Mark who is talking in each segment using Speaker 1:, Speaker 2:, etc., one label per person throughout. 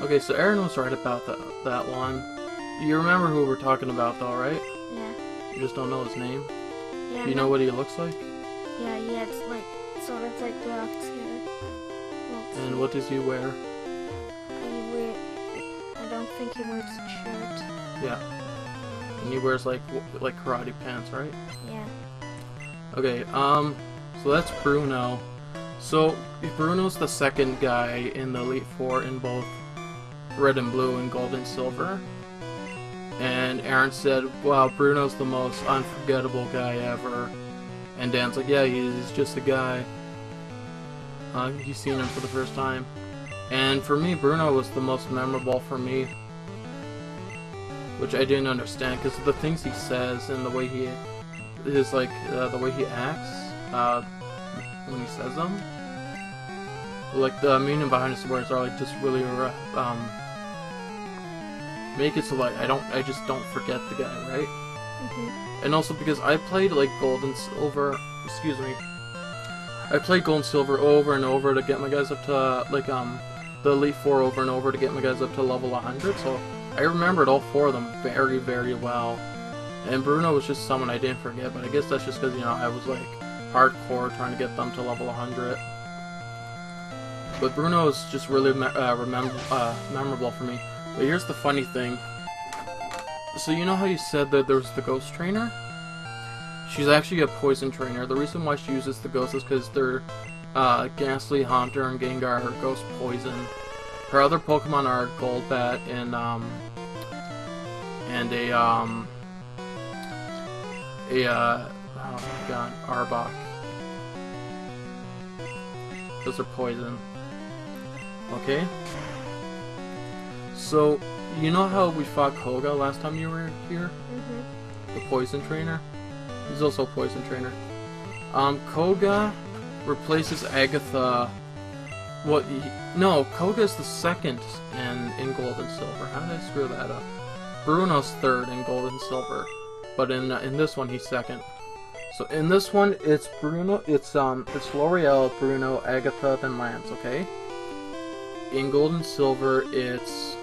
Speaker 1: Okay, so Aaron was right about that one. You remember who we're talking about, though, right?
Speaker 2: Yeah.
Speaker 1: You just don't know his name.
Speaker 2: Yeah.
Speaker 1: Do you know what he looks like?
Speaker 2: Yeah, he has like sort of like black hair.
Speaker 1: And what does he wear?
Speaker 2: I don't think he wears a shirt.
Speaker 1: Yeah. And he wears like karate pants, right?
Speaker 2: Yeah.
Speaker 1: Okay, so that's Bruno. So Bruno's the second guy in the Elite Four in both Red and Blue and Gold and Silver. And Aaron said, wow, Bruno's the most unforgettable guy ever. And Dan's like, yeah, he's just a guy. He's seen him for the first time. And for me, Bruno was the most memorable for me. Which I didn't understand, because the things he says and the way he is, like, the way he acts, when he says them. Like, the meaning behind his words are, like, just really, make it so, like, I just don't forget the guy, right?
Speaker 2: Mm-hmm.
Speaker 1: And also because I played, like, Gold and Silver, excuse me, I played Gold and Silver over and over to get my guys up to, like, the Elite Four over and over to get my guys up to level 100, so I remembered all four of them very, very well. And Bruno was just someone I didn't forget, but I guess that's just because, you know, I was, like, hardcore trying to get them to level 100. But Bruno is just really memorable for me. But here's the funny thing. So you know how you said that there was the ghost trainer? She's actually a poison trainer. The reason why she uses the ghosts is because they're Ghastly, Haunter, and Gengar are ghost poison. Her other Pokemon are Golbat and oh my god, Arbok. Those are poison. Okay? So, you know how we fought Koga last time you were here?
Speaker 2: Mm-hmm.
Speaker 1: The poison trainer? He's also a poison trainer. Koga replaces Agatha. No, Koga's the second in Gold and Silver. How did I screw that up? Bruno's third in Gold and Silver, but in this one he's second. So in this one it's Bruno. It's L'Oreal, Bruno, Agatha, then Lance. Okay. In Gold and Silver it's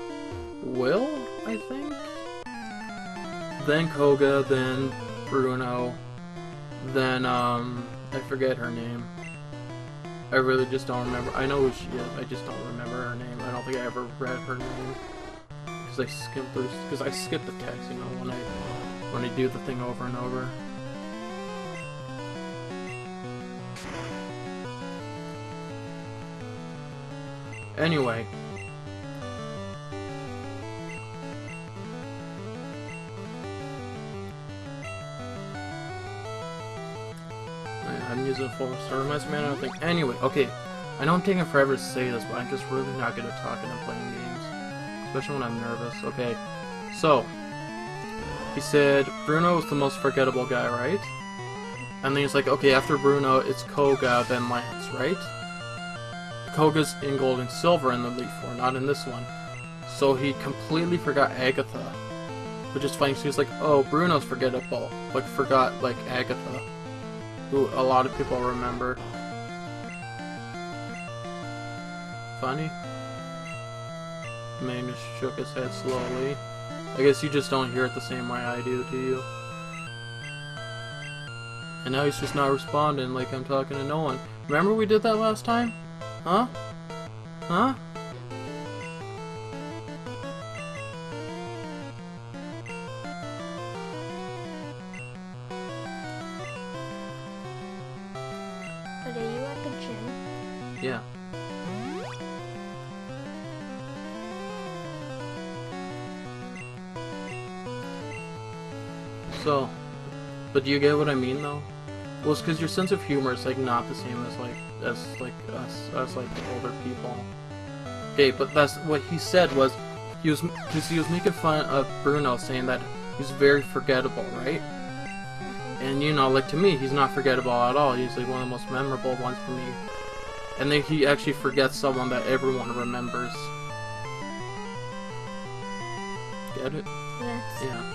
Speaker 1: Will, I think. Then Koga, then Bruno, then I forget her name. I really just don't remember. I know who she is. I just don't remember her name. I don't think I ever read her name because I skimmed through. Because I skip the text, you know, when I do the thing over and over. Anyway. I'm using a full so it reminds me of another thing. Anyway, okay. I know I'm taking forever to say this, but I'm just really not good at talking and playing games. Especially when I'm nervous. Okay. So, he said Bruno was the most forgettable guy, right? And then he's like, okay, after Bruno, it's Koga, then Lance, right? Koga's in Gold and Silver in the Elite Four, not in this one. So he completely forgot Agatha. Which is funny, so he's like, oh, Bruno's forgettable, but forgot, like, Agatha. Who a lot of people remember. Funny? Man just shook his head slowly. I guess you just don't hear it the same way I do you? And now he's just not responding like I'm talking to no one. Remember we did that last time? Huh? Huh?
Speaker 2: But are you at the gym?
Speaker 1: Yeah. So, but do you get what I mean though? Well, it's because your sense of humor is like not the same as us like older people. Okay, but that's what he said was he was making fun of Bruno, saying that he's very forgettable, right? And you know, like to me, he's not forgettable at all. He's like one of the most memorable ones for me. And then he actually forgets someone that everyone remembers. Get it?
Speaker 2: Yes.
Speaker 1: Yeah.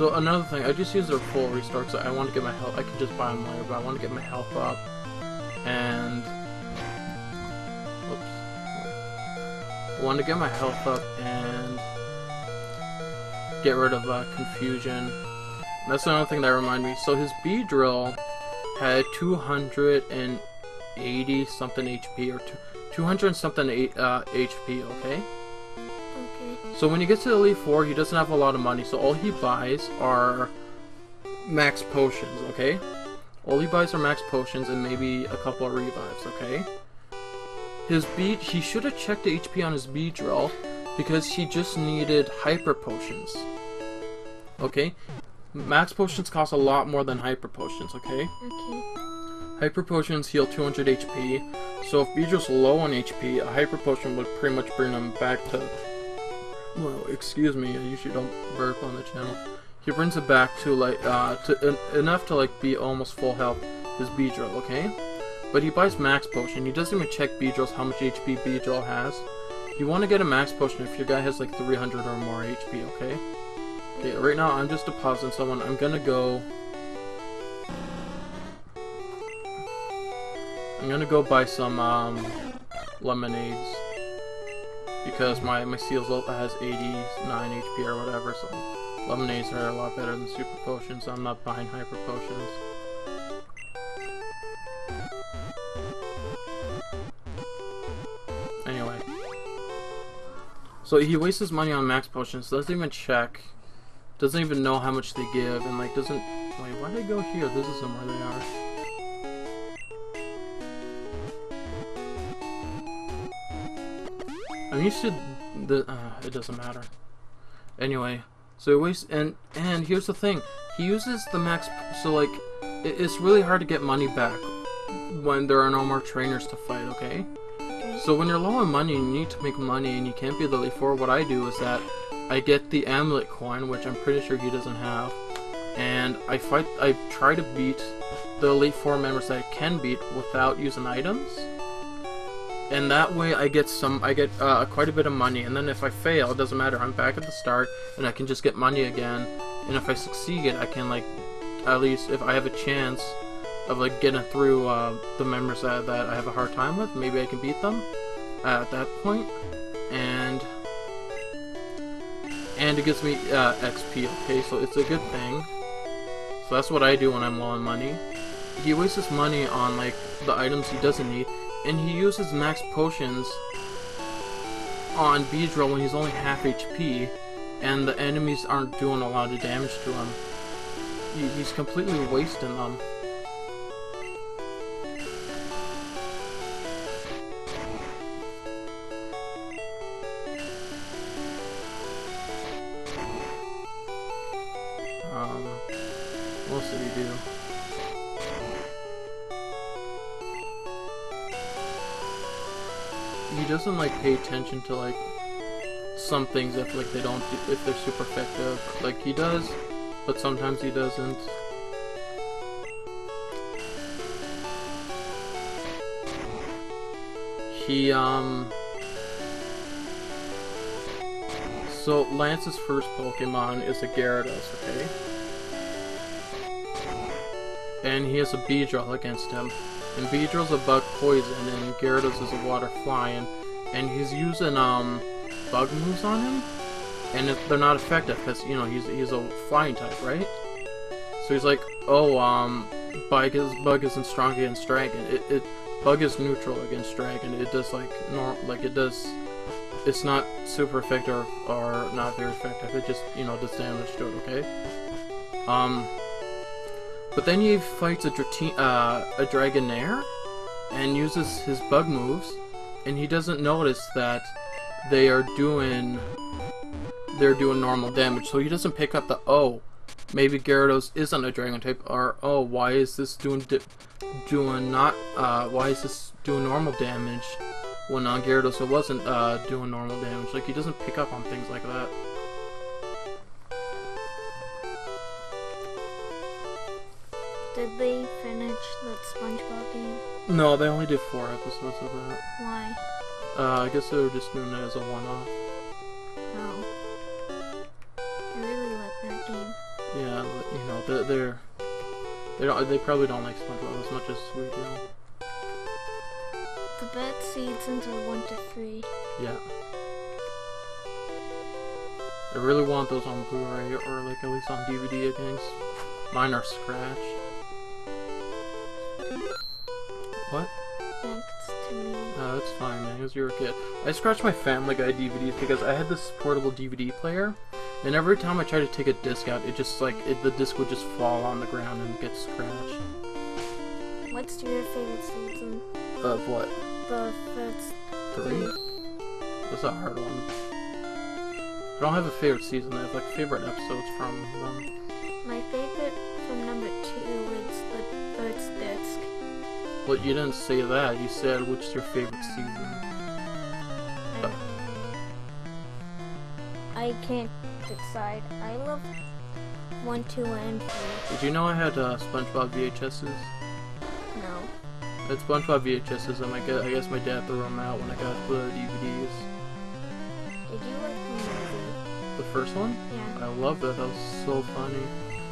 Speaker 1: So another thing, I just use their full restore because I want to get my health. I can just buy them later, but I want to get my health up. And oops, I want to get my health up and get rid of confusion. That's another thing that reminded me. So his Beedrill had 280 something HP or 200 something HP. Okay.
Speaker 2: Okay.
Speaker 1: So when he gets to Elite 4, he doesn't have a lot of money. So all he buys are max potions. Okay. All he buys are max potions and maybe a couple of revives. Okay. He should have checked the HP on his Beedrill because he just needed hyper potions. Okay. Max potions cost a lot more than hyper potions, okay?
Speaker 2: Okay.
Speaker 1: Hyper potions heal 200 HP, so if Beedrill's low on HP, a hyper potion would pretty much bring him back to... Well, excuse me, I usually don't burp on the channel. He brings it back to, like, enough to, like, be almost full health, his Beedrill, okay? But he buys max potion. He doesn't even check Beedrill's how much HP Beedrill has. You want to get a max potion if your guy has, like, 300 or more HP, okay? Okay, right now I'm just depositing someone. I'm gonna go buy some lemonades because my Seals has 89 HP or whatever, so lemonades are a lot better than super potions. So I'm not buying hyper potions. Anyway, so he wastes his money on max potions. Doesn't even check. Doesn't even know how much they give, and like doesn't... Wait, why did they go here? This isn't where they are. I'm used to the... it doesn't matter. Anyway, so he wastes... And here's the thing. He uses the max... So like, it's really hard to get money back when there are no more trainers to fight, okay? So when you're low on money and you need to make money and you can't be the Elite Four, what I do is that I get the amulet coin, which I'm pretty sure he doesn't have, and I try to beat the Elite Four members that I can beat without using items, and that way I get quite a bit of money. And then if I fail, it doesn't matter. I'm back at the start, and I can just get money again. And if I succeed, I can like at least if I have a chance of like getting through the members that I have a hard time with, maybe I can beat them at that point, and it gives me XP, okay, so it's a good thing. So that's what I do when I'm low on money. He wastes his money on, like, the items he doesn't need, and he uses max potions on Beedrill when he's only half HP, and the enemies aren't doing a lot of damage to him. He's completely wasting them. What else did he do? He doesn't like pay attention to like some things if like if they're super effective. Like he does, but sometimes he doesn't. He so Lance's first Pokemon is a Gyarados, okay? And he has a Beedrill against him. And Beedrill's a bug poison, and Gyarados is a water flying. And he's using bug moves on him, and they're not effective because you know he's a flying type, right? So he's like, oh, bug isn't strong against dragon. Bug is neutral against dragon. It does it's not super effective or not very effective. It just does damage to it, okay? But then he fights a Dragonair and uses his bug moves, and he doesn't notice that they're doing normal damage. So he doesn't pick up the maybe Gyarados isn't a dragon type, or why is this doing normal damage when on Gyarados it wasn't doing normal damage. Like he doesn't pick up on things like that.
Speaker 2: Did they finish that SpongeBob game?
Speaker 1: No, they only did 4 episodes of that.
Speaker 2: Why?
Speaker 1: I guess they were just doing it as a one-off.
Speaker 2: Oh. I really like that game.
Speaker 1: Yeah, you know, they probably don't like SpongeBob as much as we do.
Speaker 2: The best seasons are 1 to 3.
Speaker 1: Yeah. I really want those on Blu-ray or like at least on DVD again. Mine are scratched. What?
Speaker 2: Thanks to me.
Speaker 1: That's fine, man. Because you were a kid. I scratched my Family Guy DVDs because I had this portable DVD player, and every time I tried to take a disc out, it just like the disc would just fall on the ground and get scratched.
Speaker 2: What's your favorite season?
Speaker 1: Of what?
Speaker 2: The first
Speaker 1: 3? That's a hard one. I don't have a favorite season. I have like favorite episodes from them.
Speaker 2: My favorite from number 2 is the first disc.
Speaker 1: Well, you didn't say that. You said which your favorite season.
Speaker 2: I can't decide. I love 1, 2, and 3.
Speaker 1: Did you know I had SpongeBob VHSs?
Speaker 2: No.
Speaker 1: I had SpongeBob VHSs, and I guess my dad threw them out when I got the DVDs.
Speaker 2: Did you like the movie?
Speaker 1: The first one?
Speaker 2: Yeah.
Speaker 1: I loved it. That was so funny.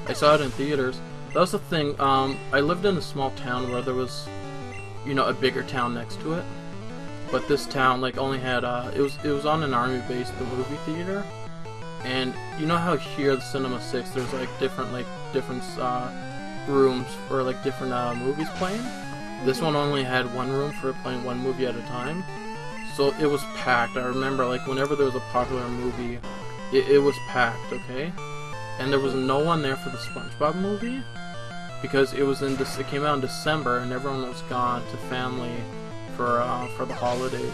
Speaker 1: I saw it in theaters. That was the thing. I lived in a small town where there was, you know, a bigger town next to it. But this town like only had it was on an army base, the movie theater. And you know how here the Cinema 6 there's like different rooms for like different movies playing. This one only had one room for playing one movie at a time. So it was packed. I remember like whenever there was a popular movie, it was packed, okay? And there was no one there for the SpongeBob movie because it came out in December and everyone was gone to family for the holidays.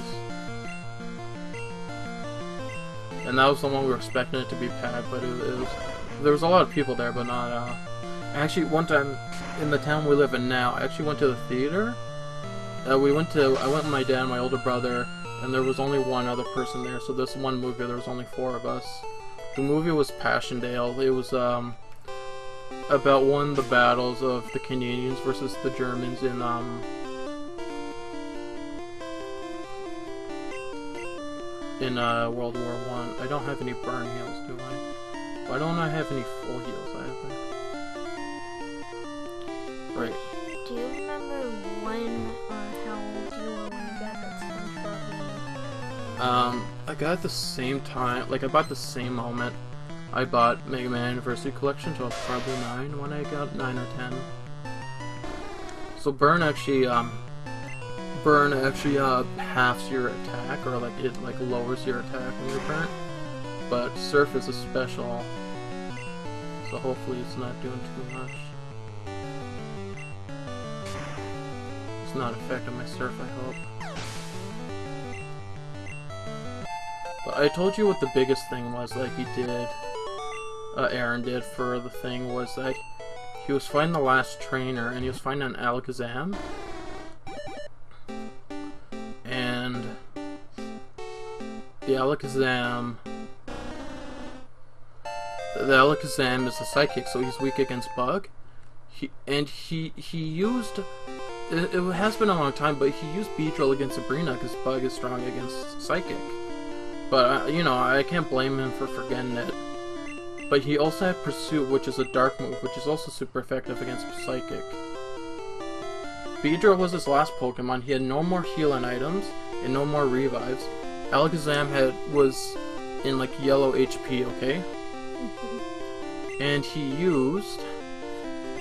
Speaker 1: And that was the one we were expecting it to be packed, but there was a lot of people there, but not actually one time in the town we live in now, I actually went to the theater. I went with my dad and my older brother, and there was only one other person there, so this one movie there was only 4 of us. The movie was Passchendaele. It was about one of the battles of the Canadians versus the Germans in World War I. I don't have any burn heals, do I? Why don't I have any full heals either? Right.
Speaker 2: Do you remember when or how old you were when you got that SpongeBob movie?
Speaker 1: I got it the same time, like about the same moment I bought Mega Man Anniversary Collection, so I was probably 9 when I got 9 or 10. So burn actually halves your attack, or like it like lowers your attack when you're burnt. But surf is a special, so hopefully it's not doing too much. It's not affecting my surf, I hope. But I told you what the biggest thing was that he did, Aaron did for the thing, was that he was fighting the last trainer, and he was fighting an Alakazam. And the Alakazam is a psychic, so he's weak against Bug. He used, it has been a long time, but he used Beedrill against Sabrina because Bug is strong against Psychic. But, you know, I can't blame him for forgetting it. But he also had Pursuit, which is a dark move, which is also super effective against Psychic. Beedrill was his last Pokemon. He had no more healing items and no more revives. Alakazam was in like yellow HP, okay? And he used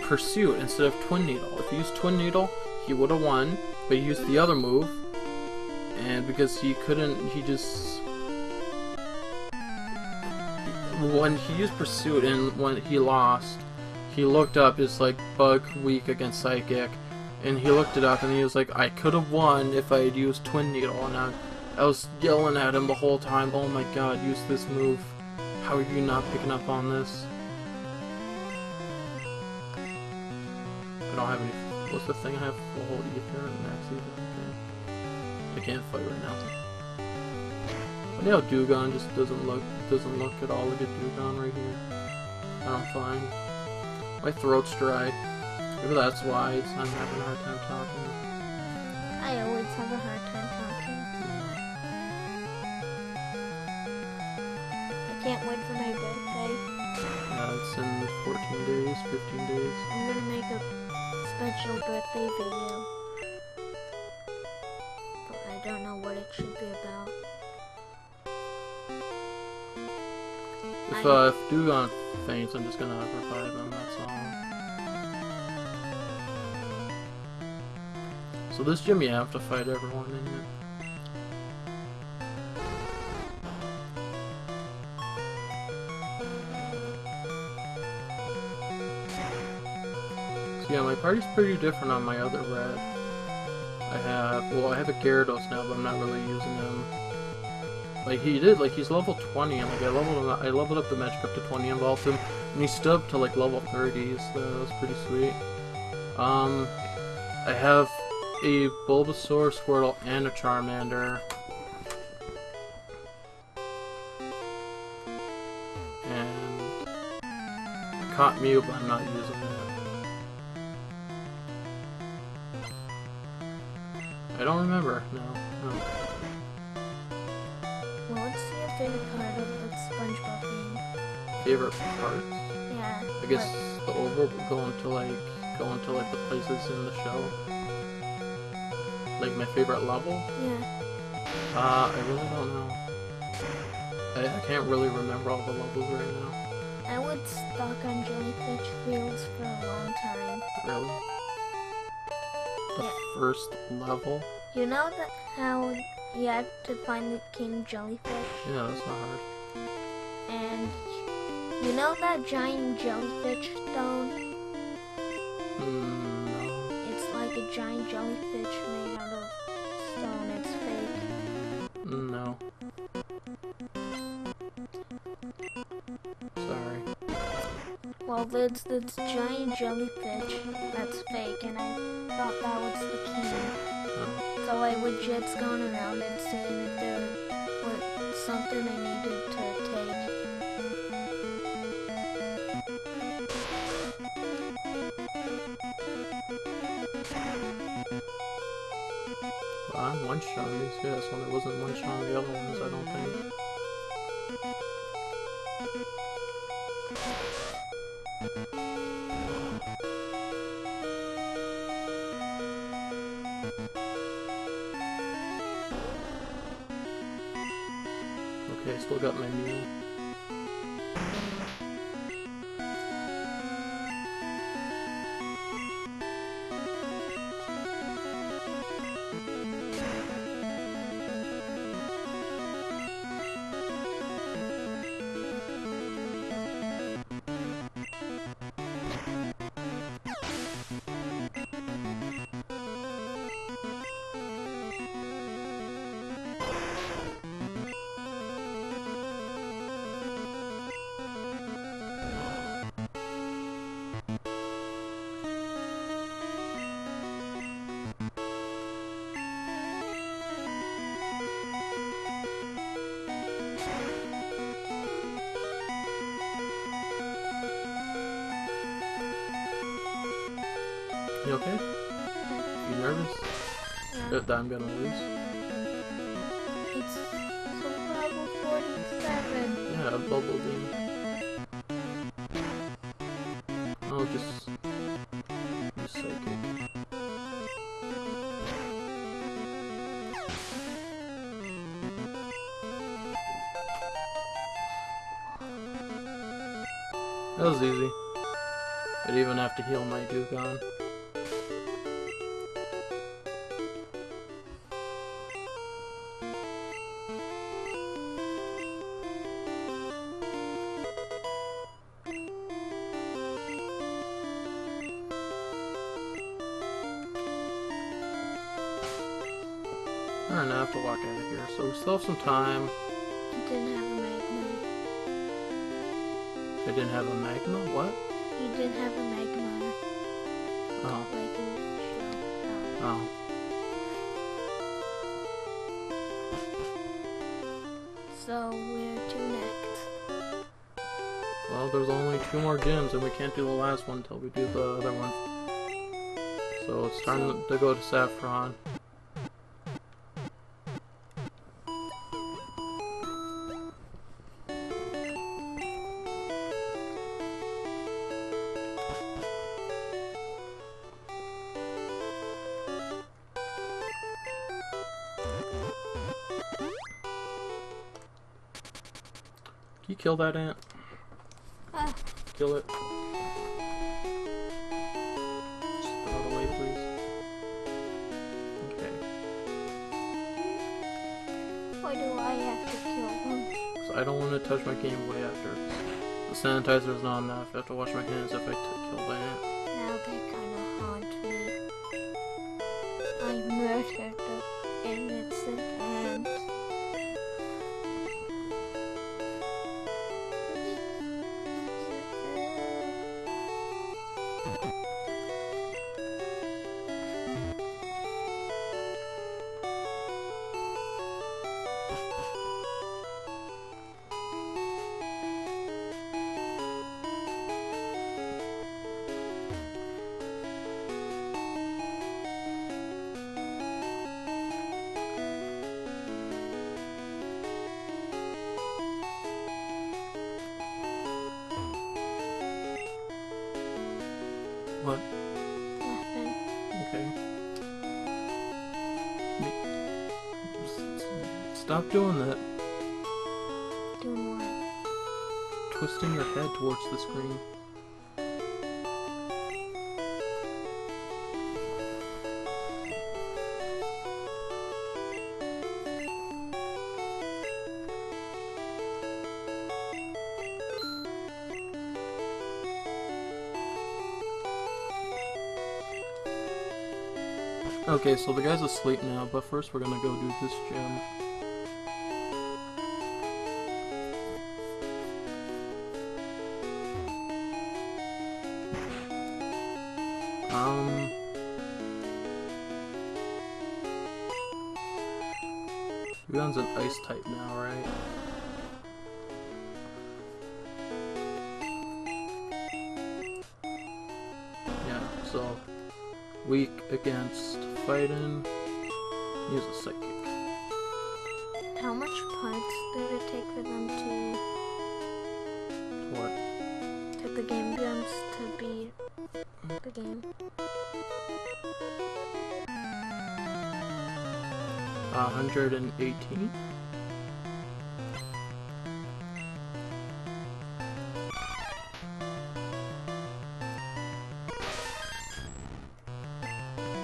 Speaker 1: Pursuit instead of Twin Needle. If he used Twin Needle, he would have won, but he used the other move. And because he couldn't, when he used Pursuit and when he lost, he looked up, it's like Bug weak against Psychic, and he looked it up and he was like, I could have won if I had used Twin Needle, and I was yelling at him the whole time, oh my god, use this move, how are you not picking up on this? I don't have any, what's the thing I have? Full Ether and Max Ether, okay. I can't fight right now. But yeah, Dewgong just doesn't look at all like a Dewgong right here. I'm fine. My throat's dry. Maybe that's why I'm having a hard time talking.
Speaker 2: I always have a hard time talking. I can't wait for my birthday.
Speaker 1: It's in the 14th. 15 days.
Speaker 2: I'm gonna make a special birthday video. But I don't know what it should be about.
Speaker 1: If Dugon faints, I'm just gonna revive him, that's all. So this gym you have to fight everyone in it. So yeah, my party's pretty different on my other red. I have a Gyarados now, but I'm not really using him. Like he's level 20, and like I leveled up the magic up to 20, involved him, and he stood up to like level 30, so that was pretty sweet. I have a Bulbasaur, Squirtle, and a Charmander. And I caught Mew, but I'm not using it. I don't remember, no.
Speaker 2: Well, what's your favorite part of the SpongeBob game?
Speaker 1: Favorite parts?
Speaker 2: Yeah.
Speaker 1: I guess the going to the places in the show. Like my favorite level?
Speaker 2: Yeah.
Speaker 1: I really don't know. I can't really remember all the levels right now.
Speaker 2: I was stuck on Jellyfish Fields for a long time.
Speaker 1: Really? The
Speaker 2: Yeah.
Speaker 1: first level?
Speaker 2: You know that how you had to find the king jellyfish?
Speaker 1: Yeah, that's not hard.
Speaker 2: And you know that giant jellyfish stone?
Speaker 1: No.
Speaker 2: It's like a giant jellyfish made out of stone. It's fake.
Speaker 1: No. Sorry.
Speaker 2: Well, there's this giant jellyfish that's fake, and I thought that was the king. So I was just going around and saying that there was something I needed to take.
Speaker 1: Well, I'm one-shotting these guys when there wasn't one-shotting the other ones, I don't think. Okay, still got my Mew. You okay? You nervous?
Speaker 2: Yeah.
Speaker 1: That I'm gonna lose?
Speaker 2: It's survival 47.
Speaker 1: Yeah, Bubble Beam. I'll just psychic. That was easy. I didn't even have to heal my Dugong. Alright, now I have to walk out of here, so we still have some time.
Speaker 2: You didn't have a magma.
Speaker 1: I didn't have a magma? What?
Speaker 2: You didn't have a magma.
Speaker 1: Oh.
Speaker 2: Like in the show.
Speaker 1: Oh.
Speaker 2: So where to next?
Speaker 1: Well, there's only 2 more gyms, and we can't do the last one until we do the other one. So it's time to go to Saffron. you kill that ant? Kill it. Just throw it away, please. Okay.
Speaker 2: Why do I have to kill them?
Speaker 1: So I don't want to touch my Game Boy after. The sanitizer is not enough. I have to wash my hands if I kill the ant.
Speaker 2: Now they kind of haunt me. I murdered the innocent ant.
Speaker 1: What?
Speaker 2: Nothing.
Speaker 1: Okay. Stop doing that.
Speaker 2: Doing what?
Speaker 1: Twisting your head towards the screen. Okay, so the guy's asleep now, but first we're gonna go do this gym. Leon's an ice type now, right? Yeah, so weak against fighting. Use a psychic.
Speaker 2: How much parts did it take for them to
Speaker 1: What?
Speaker 2: the game jumps to beat the game?
Speaker 1: 118?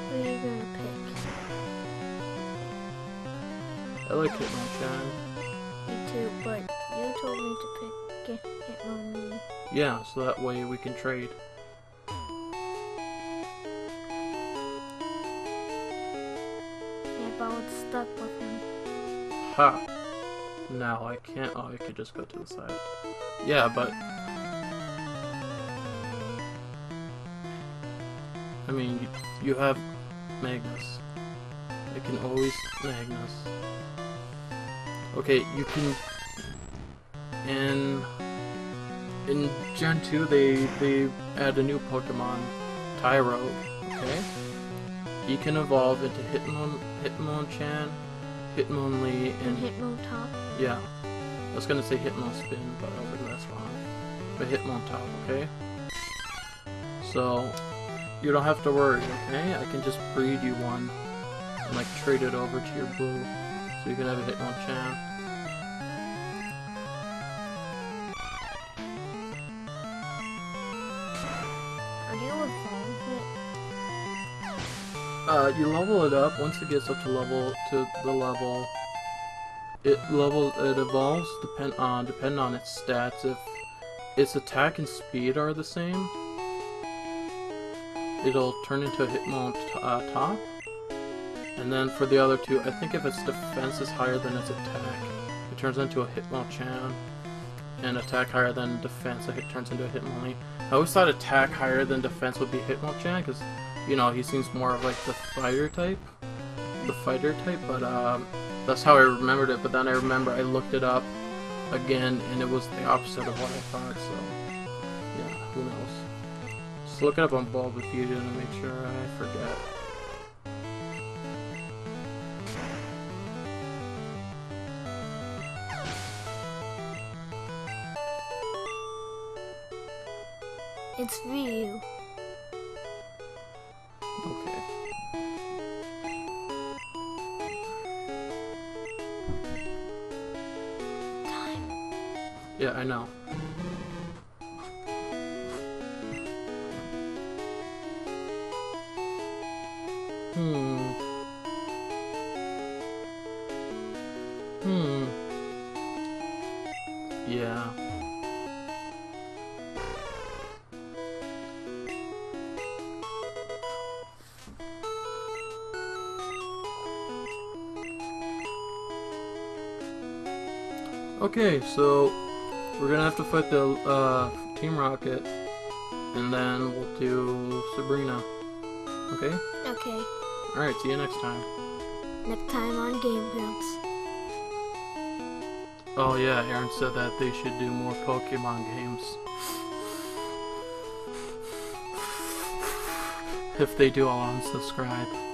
Speaker 2: Who are you gonna pick?
Speaker 1: I like Hitmonchan.
Speaker 2: Me too, but you told me to pick Hitmonlee.
Speaker 1: Yeah, so that way we can trade.
Speaker 2: Yeah, but I was stuck with him.
Speaker 1: Ha! Now I can't. Oh, I could just go to the side. Yeah, but I mean, you have Magnus. I can always Magnus. Okay, you can. In Gen 2, they add a new Pokemon, Tyro. Okay, he can evolve into Hitmonchan, Hitmonlee, and
Speaker 2: Hitmontop.
Speaker 1: yeah. I was gonna say Hitmonspin, but I was like, that's wrong. But Hitmontop, okay? So you don't have to worry, okay? I can just breed you one and like trade it over to your blue, so you can have a Hitmonchan.
Speaker 2: How do you evolve it?
Speaker 1: You level it up. Once it gets up to the level, it evolves depending on its stats. If its attack and speed are the same, it'll turn into a Hitmontop. And then for the other two, I think if its defense is higher than its attack, it turns into a Hitmonchan. And attack higher than defense, it turns into a Hitmonlee. I always thought attack higher than defense would be Hitmonchan, because, you know, he seems more of like the fighter type. But that's how I remembered it. But then I remember I looked it up again, and it was the opposite of what I thought, so yeah, who knows. Just look it up on Bulbapedia to make sure I forget.
Speaker 2: It's Ryu.
Speaker 1: Okay.
Speaker 2: Time.
Speaker 1: Yeah, I know. Yeah. Okay, so we're gonna have to fight the Team Rocket, and then we'll do Sabrina. Okay?
Speaker 2: Okay.
Speaker 1: Alright, see you next time.
Speaker 2: Next time on Game Grumps.
Speaker 1: Oh yeah, Aaron said that they should do more Pokemon games. If they do, I'll unsubscribe.